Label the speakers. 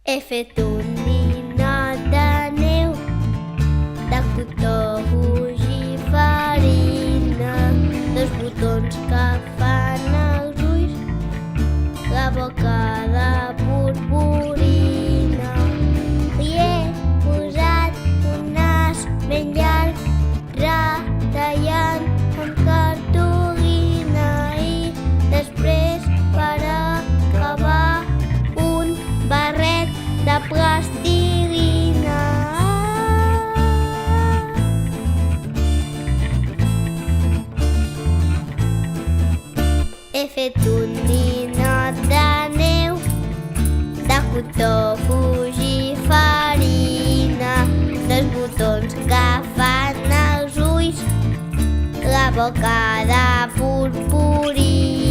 Speaker 1: He fet un ninot de neu, de cotó, fuix i farina, dos botons que fan els ulls, la boca de purpurina. Li he posat un nas ben llarg, retallant amb cartolina i després, per acabar, un barret de plastilina. He fet un ninot de neu, de cotó, fuix i farina, dos botons que fan els ulls, la boca de purpurina.